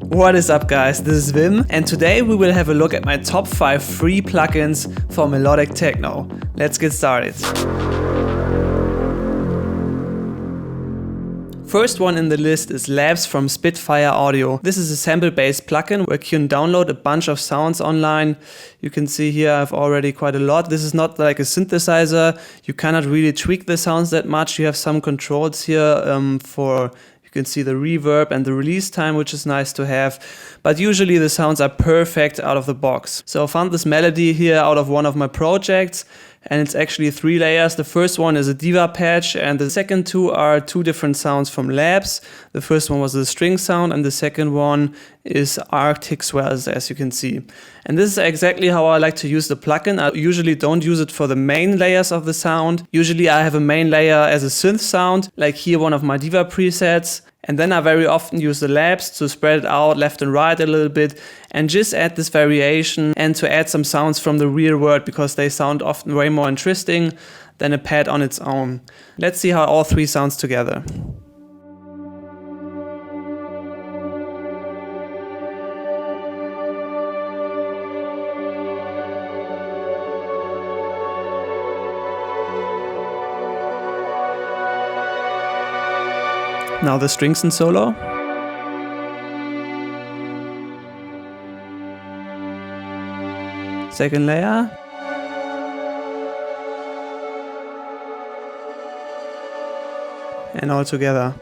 What is up guys, this is Wim and today we will have a look at my top 5 free plugins for Melodic Techno. Let's get started. First one in the list is Labs from Spitfire Audio. This is a sample-based plugin where you can download a bunch of sounds online. You can see here I have already quite a lot. This is not like a synthesizer. You cannot really tweak the sounds that much. You have some controls here you can see the reverb and the release time, which is nice to have. But usually the sounds are perfect out of the box. So I found this melody here out of one of my projects. And it's actually 3 layers. The first one is a diva patch and the second 2 are 2 different sounds from Labs. The first one was the string sound and the second one is Arctic swells, as you can see. And this is exactly how I like to use the plugin. I usually don't use it for the main layers of the sound. Usually I have a main layer as a synth sound, like here one of my diva presets. And then I very often use the Labs to spread it out left and right a little bit and just add this variation and to add some sounds from the real world because they sound often way more interesting than a pad on its own. Let's see how all 3 sounds together. Now the strings in solo. Second layer. And all together.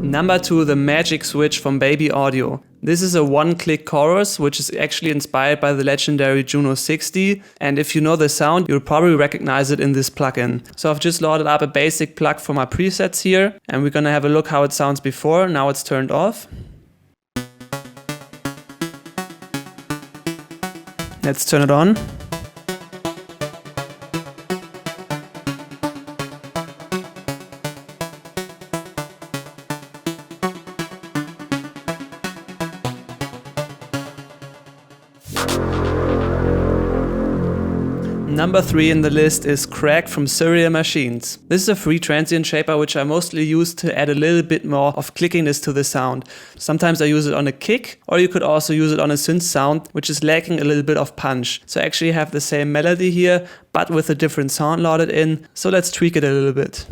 Number 2, the Magic Switch from Baby Audio. This is a one-click chorus, which is actually inspired by the legendary Juno 60. And if you know the sound, you'll probably recognize it in this plugin. So I've just loaded up a basic plug for my presets here. And we're gonna have a look how it sounds before. Now it's turned off. Let's turn it on. Number 3 in the list is Crack from Serial Machines. This is a free transient shaper which I mostly use to add a little bit more of clickiness to the sound. Sometimes I use it on a kick, or you could also use it on a synth sound which is lacking a little bit of punch. So I actually have the same melody here but with a different sound loaded in. So let's tweak it a little bit.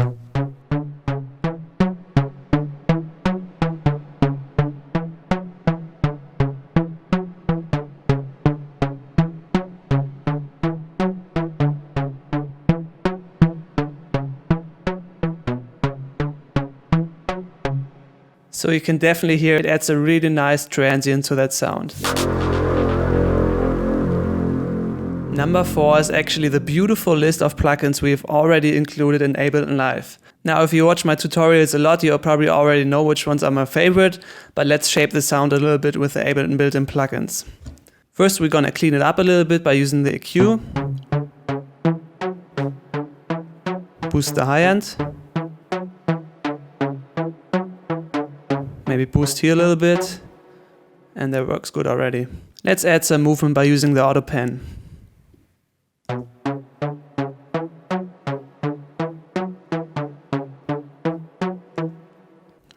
So you can definitely hear it adds a really nice transient to that sound. Number 4 is actually the beautiful list of plugins we've already included in Ableton Live. Now if you watch my tutorials a lot, you probably already know which ones are my favorite, but let's shape the sound a little bit with the Ableton built-in plugins. First we're gonna clean it up a little bit by using the EQ. Boost the high end. Maybe boost here a little bit, and that works good already. Let's add some movement by using the auto pen.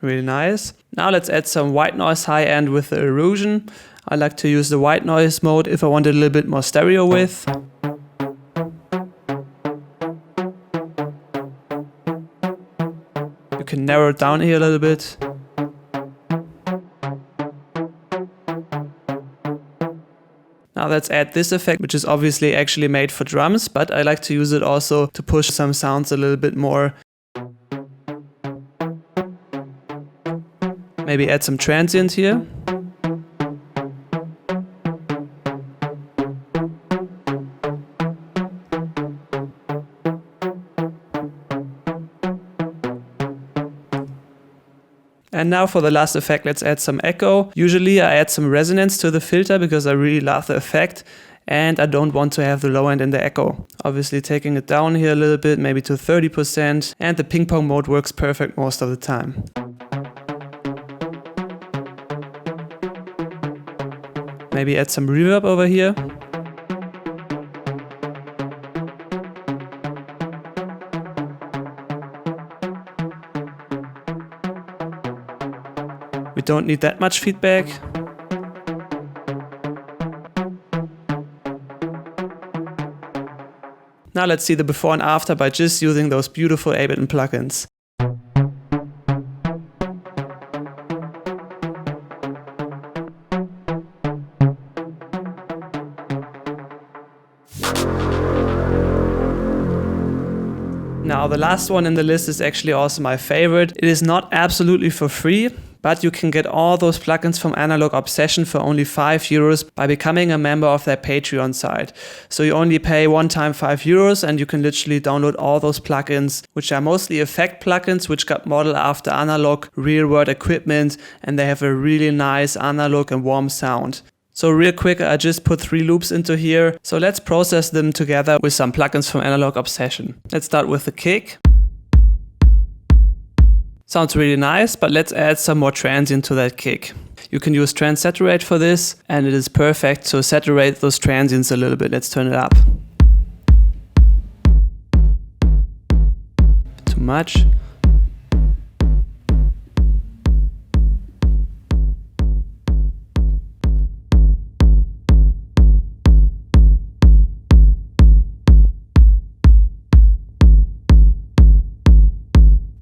Really nice. Now let's add some white noise high end with the erosion. I like to use the white noise mode if I want a little bit more stereo width. You can narrow it down here a little bit. Now let's add this effect, which is obviously actually made for drums, but I like to use it also to push some sounds a little bit more. Maybe add some transient here. And now for the last effect, let's add some echo. Usually I add some resonance to the filter because I really love the effect. and I don't want to have the low end in the echo. Obviously taking it down here a little bit, maybe to 30%, and the ping pong mode works perfect most of the time. Maybe add some reverb over here. We don't need that much feedback. Now let's see the before and after by just using those beautiful Ableton plugins. Now the last one in the list is actually also my favorite. It is not absolutely for free, but you can get all those plugins from Analog Obsession for only €5 by becoming a member of their Patreon site. So you only pay one time €5 and you can literally download all those plugins, which are mostly effect plugins which got modeled after analog real-world equipment, and they have a really nice analog and warm sound. So real quick, I just put 3 loops into here. So let's process them together with some plugins from Analog Obsession. Let's start with the kick. Sounds really nice, but let's add some more transient to that kick. You can use Trans Saturate for this, and it is perfect to saturate those transients a little bit. Let's turn it up. Too much.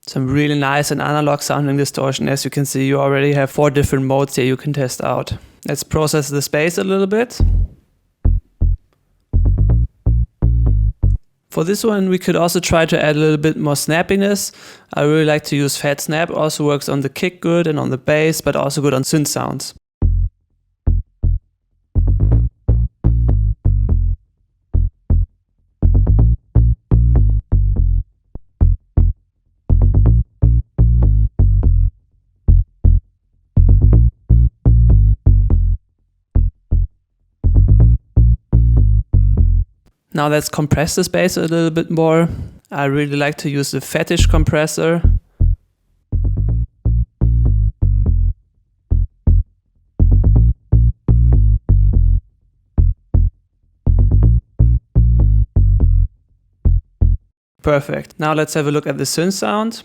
Some really nice and analog sounding distortion. As you can see, you already have 4 different modes here you can test out. Let's process the space a little bit. For this one, we could also try to add a little bit more snappiness. I really like to use Fat Snap. Also works on the kick good and on the bass, but also good on synth sounds. Now let's compress the space a little bit more. I really like to use the fetish compressor. Perfect. Now let's have a look at the synth sound.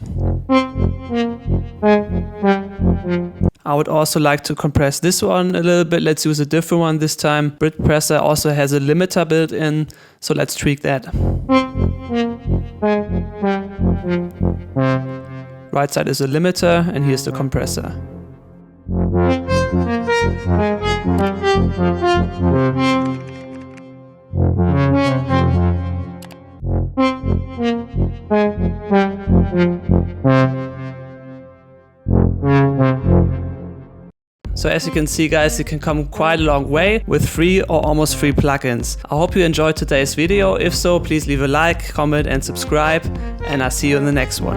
I would also like to compress this one a little bit. Let's use a different one this time. BritPressor also has a limiter built in, so let's tweak that. Right side is a limiter, and here's the compressor. So as you can see, guys, you can come quite a long way with free or almost free plugins. I hope you enjoyed today's video. If so, please leave a like, comment and subscribe, and I'll see you in the next one.